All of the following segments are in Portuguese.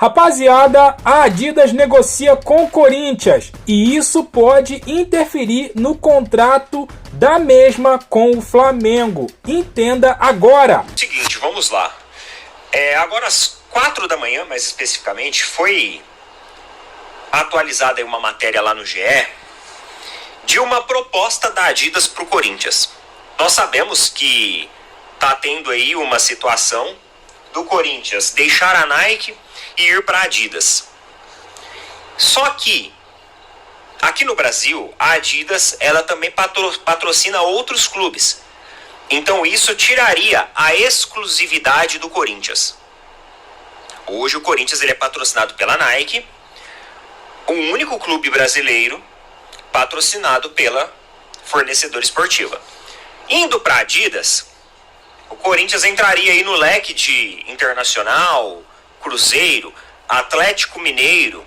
Rapaziada, a Adidas negocia com o Corinthians e isso pode interferir no contrato da mesma com o Flamengo. Entenda agora. Seguinte, vamos lá. Agora às 4 da manhã, mais especificamente, foi atualizada uma matéria lá no GE de uma proposta da Adidas para o Corinthians. Nós sabemos que está tendo aí uma situação do Corinthians deixar a Nike e ir para a Adidas. Só que aqui no Brasil, a Adidas ela também patrocina outros clubes. Então isso tiraria a exclusividade do Corinthians. Hoje o Corinthians ele é patrocinado pela Nike, o único clube brasileiro patrocinado pela fornecedora esportiva. Indo para a Adidas, o Corinthians entraria aí no leque de Internacional, Cruzeiro, Atlético Mineiro,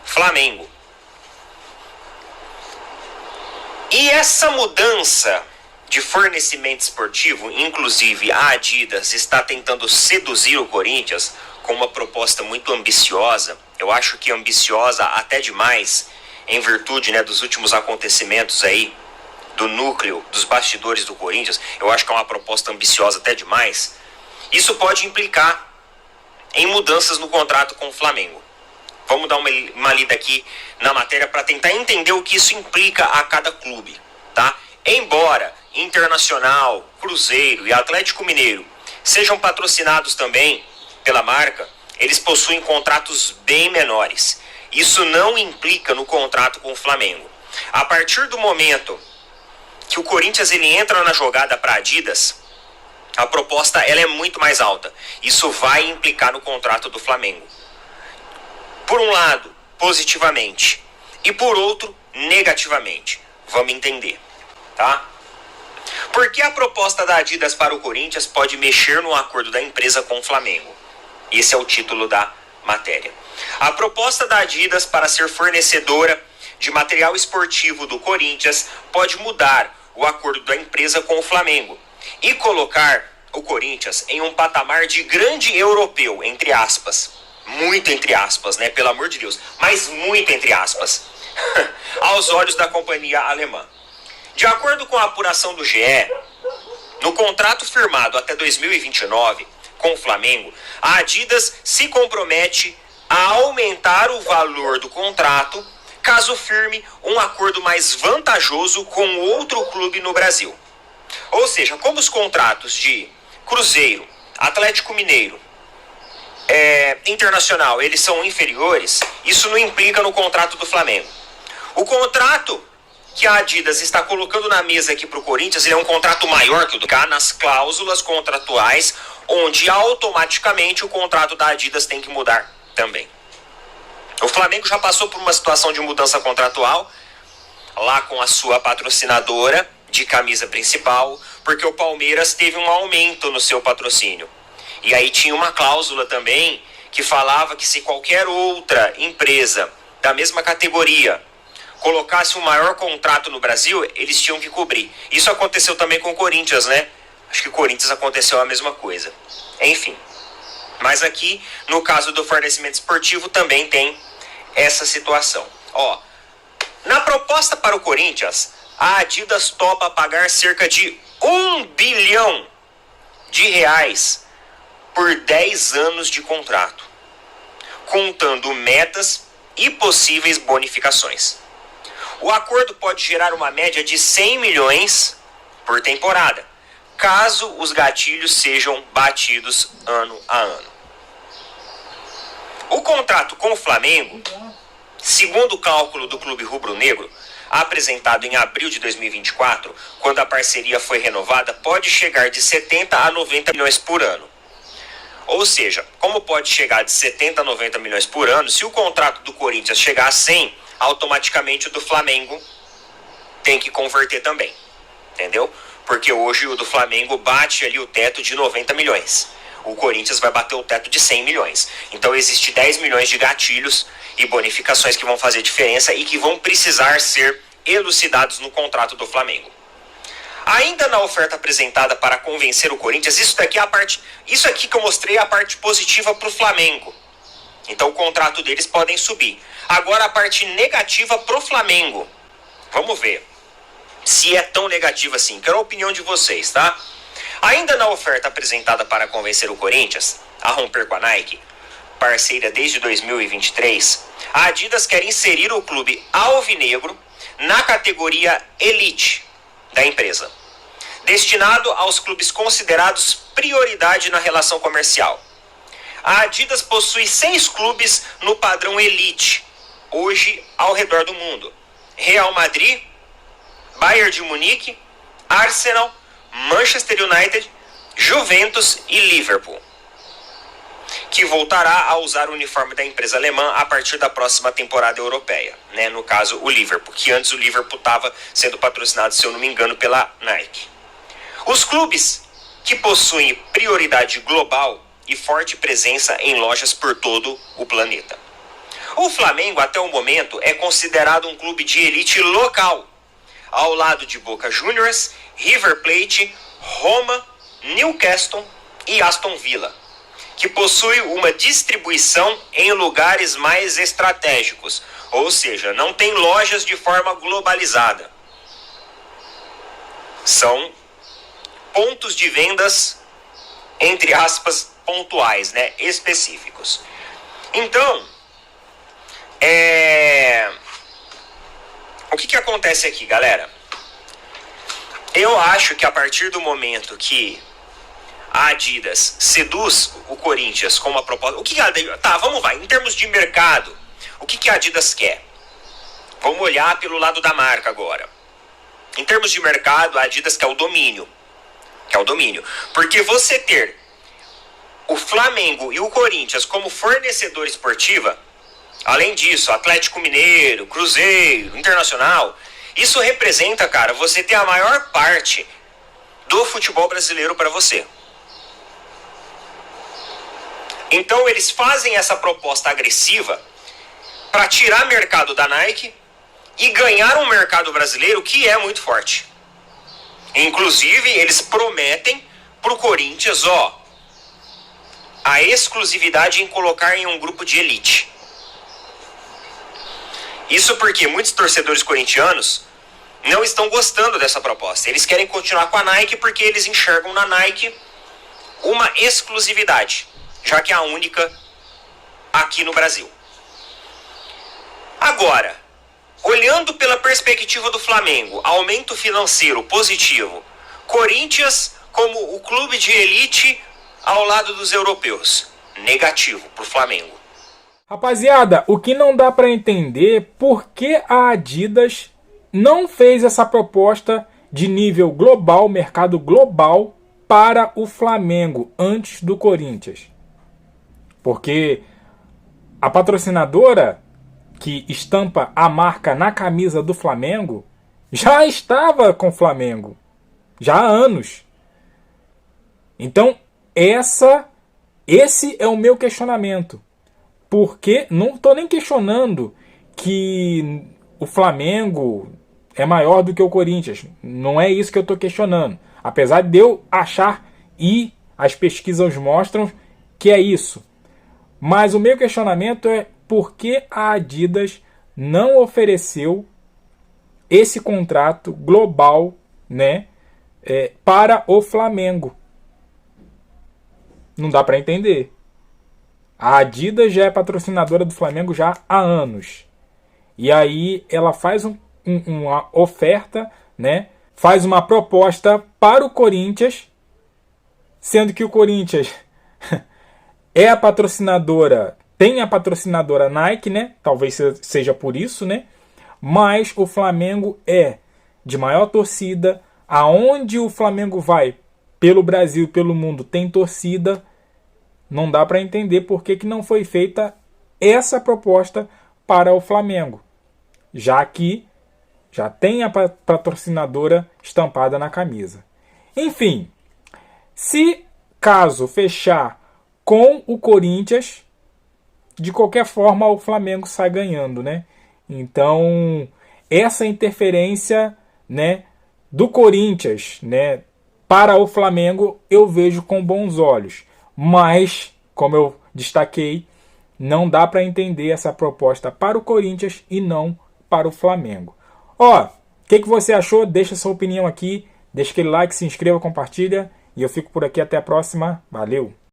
Flamengo. E essa mudança de fornecimento esportivo, inclusive a Adidas está tentando seduzir o Corinthians com uma proposta muito ambiciosa. Eu acho que ambiciosa até demais, em virtude, dos últimos acontecimentos aí, do núcleo, dos bastidores do Corinthians. Eu acho que é uma proposta ambiciosa até demais. Isso pode implicar em mudanças no contrato com o Flamengo. Vamos dar uma lida aqui na matéria para tentar entender o que isso implica a cada clube, tá? Embora Internacional, Cruzeiro e Atlético Mineiro sejam patrocinados também pela marca, eles possuem contratos bem menores. Isso não implica no contrato com o Flamengo. A partir do momento que o Corinthians ele entra na jogada para a Adidas, a proposta ela é muito mais alta. Isso vai implicar no contrato do Flamengo. Por um lado, positivamente, e por outro, negativamente. Vamos entender, tá? Porque a proposta da Adidas para o Corinthians pode mexer no acordo da empresa com o Flamengo. Esse é o título da matéria. A proposta da Adidas para ser fornecedora de material esportivo do Corinthians pode mudar o acordo da empresa com o Flamengo e colocar o Corinthians em um patamar de grande europeu, entre aspas. Muito entre aspas, pelo amor de Deus, mas muito entre aspas, aos olhos da companhia alemã. De acordo com a apuração do GE, no contrato firmado até 2029 com o Flamengo, a Adidas se compromete a aumentar o valor do contrato caso firme um acordo mais vantajoso com outro clube no Brasil. Ou seja, como os contratos de Cruzeiro, Atlético Mineiro, Internacional, eles são inferiores, isso não implica no contrato do Flamengo. O contrato que a Adidas está colocando na mesa aqui para o Corinthians, ele é um contrato maior que o do cá nas cláusulas contratuais, onde automaticamente o contrato da Adidas tem que mudar também. O Flamengo já passou por uma situação de mudança contratual, lá com a sua patrocinadora de camisa principal, porque o Palmeiras teve um aumento no seu patrocínio. E aí tinha uma cláusula também que falava que se qualquer outra empresa da mesma categoria colocasse um maior contrato no Brasil, eles tinham que cobrir. Isso aconteceu também com o Corinthians, Acho que o Corinthians aconteceu a mesma coisa. Enfim. Mas aqui, no caso do fornecimento esportivo, também tem essa situação. Na proposta para o Corinthians, a Adidas topa pagar cerca de R$1 bilhão por 10 anos de contrato, contando metas e possíveis bonificações. O acordo pode gerar uma média de 100 milhões por temporada, caso os gatilhos sejam batidos ano a ano. O contrato com o Flamengo, segundo o cálculo do Clube Rubro-Negro, apresentado em abril de 2024, quando a parceria foi renovada, pode chegar de 70 a 90 milhões por ano. Ou seja, como pode chegar de 70 a 90 milhões por ano, se o contrato do Corinthians chegar a 100, automaticamente o do Flamengo tem que converter também. Entendeu? Porque hoje o do Flamengo bate ali o teto de 90 milhões. O Corinthians vai bater o teto de 100 milhões. Então existe 10 milhões de gatilhos e bonificações que vão fazer diferença e que vão precisar ser elucidados no contrato do Flamengo. Ainda na oferta apresentada para convencer o Corinthians, isso aqui que eu mostrei é a parte positiva para o Flamengo. Então o contrato deles podem subir. Agora a parte negativa pro Flamengo. Vamos ver se é tão negativa assim. Quero a opinião de vocês, tá? Ainda na oferta apresentada para convencer o Corinthians a romper com a Nike, parceira desde 2023, a Adidas quer inserir o clube alvinegro na categoria Elite da empresa, destinado aos clubes considerados prioridade na relação comercial. A Adidas possui 6 clubes no padrão Elite, hoje ao redor do mundo: Real Madrid, Bayern de Munique, Arsenal, Manchester United, Juventus e Liverpool, que voltará a usar o uniforme da empresa alemã a partir da próxima temporada europeia, né? No caso, o Liverpool, que antes o Liverpool estava sendo patrocinado, se eu não me engano, pela Nike. Os clubes que possuem prioridade global e forte presença em lojas por todo o planeta. O Flamengo, até o momento, é considerado um clube de elite local, ao lado de Boca Juniors, River Plate, Roma, Newcastle e Aston Villa, que possui uma distribuição em lugares mais estratégicos, ou seja, não tem lojas de forma globalizada. São pontos de vendas, entre aspas, pontuais, né, específicos. Então, o que acontece aqui, galera? Eu acho que a partir do momento que a Adidas seduz o Corinthians com uma proposta... vamos lá, em termos de mercado, o que a Adidas quer? Vamos olhar pelo lado da marca agora. Em termos de mercado, a Adidas quer o domínio. Porque você ter o Flamengo e o Corinthians como fornecedor esportiva, além disso, Atlético Mineiro, Cruzeiro, Internacional, isso representa, cara, você ter a maior parte do futebol brasileiro para você. Então eles fazem essa proposta agressiva para tirar mercado da Nike e ganhar um mercado brasileiro que é muito forte. Inclusive, eles prometem pro Corinthians, a exclusividade em colocar em um grupo de elite. Isso porque muitos torcedores corintianos não estão gostando dessa proposta. Eles querem continuar com a Nike porque eles enxergam na Nike uma exclusividade, já que é a única aqui no Brasil. Agora, olhando pela perspectiva do Flamengo, aumento financeiro positivo, Corinthians como o clube de elite ao lado dos europeus, negativo para o Flamengo. Rapaziada, o que não dá para entender por que a Adidas não fez essa proposta de nível global, mercado global, para o Flamengo antes do Corinthians. Porque a patrocinadora que estampa a marca na camisa do Flamengo já estava com o Flamengo já há anos. Então, esse é o meu questionamento. Porque não estou nem questionando que o Flamengo é maior do que o Corinthians. Não é isso que eu estou questionando. Apesar de eu achar, e as pesquisas mostram que é isso. Mas o meu questionamento é por que a Adidas não ofereceu esse contrato global, né, para o Flamengo. Não dá para entender. A Adidas já é patrocinadora do Flamengo já há anos. E aí ela faz uma oferta, né? Faz uma proposta para o Corinthians, sendo que o Corinthians é a patrocinadora, tem a patrocinadora Nike, né? Talvez seja por isso, né? Mas o Flamengo é de maior torcida. Aonde o Flamengo vai, pelo Brasil e pelo mundo, tem torcida. Não dá para entender por que não foi feita essa proposta para o Flamengo, já que já tem a patrocinadora estampada na camisa. Enfim, se caso fechar com o Corinthians, de qualquer forma o Flamengo sai ganhando, né? Então, essa interferência, né, do Corinthians, né, para o Flamengo eu vejo com bons olhos. Mas, como eu destaquei, Não dá para entender essa proposta para o Corinthians e não para o Flamengo. Ó, o que você achou? Deixa sua opinião aqui. Deixa aquele like, se inscreva, compartilha. E eu fico por aqui. Até a próxima. Valeu!